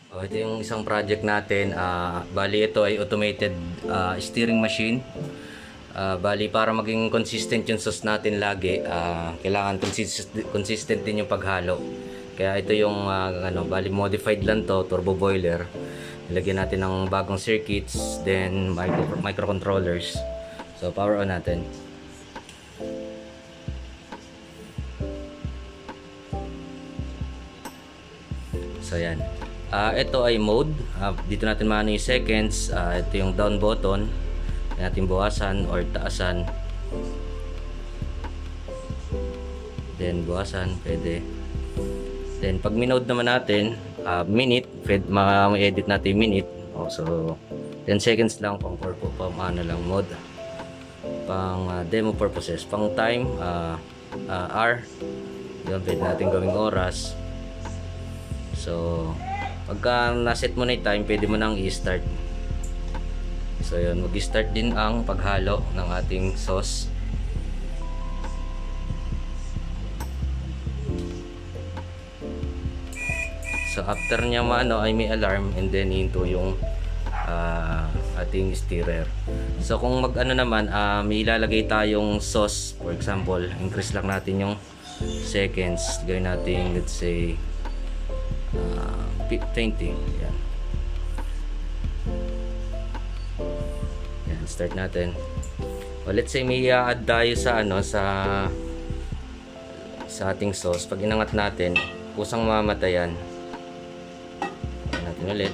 Ito yung isang project natin. Bali ito ay automated steering machine. Bali para maging consistent yung sauce natin lagi, kailangan consistent din yung paghalo. Kaya ito yung bali modified lang to, turbo boiler. Nilagyan natin ng bagong circuits, then microcontrollers. So power on natin. So yan. Ito ay mode. Dito natin maano yung seconds. Ito yung down button. Natin buwasan or taasan. Then buwasan, pwede. Then pag minode naman natin, minute, ma-edit natin minute. So 10 seconds lang pang lang mode. Pang demo purposes, pang time, hour. Yun, pwede natin gawing oras. So pagka naset mo na yung time, pwede mo nang i-start. So yun, mag-start din ang paghalo ng ating sauce. So after niya ay may alarm, and then into yung ating stirrer. So kung naman, may ilalagay tayong sauce, for example, increase lang natin yung seconds. Gawin natin, let's say 20. Yan. Yan, start natin. Let's say may add tayo sa sa ating sauce. Pag inangat natin, kusang mamatayan. Natin ulit.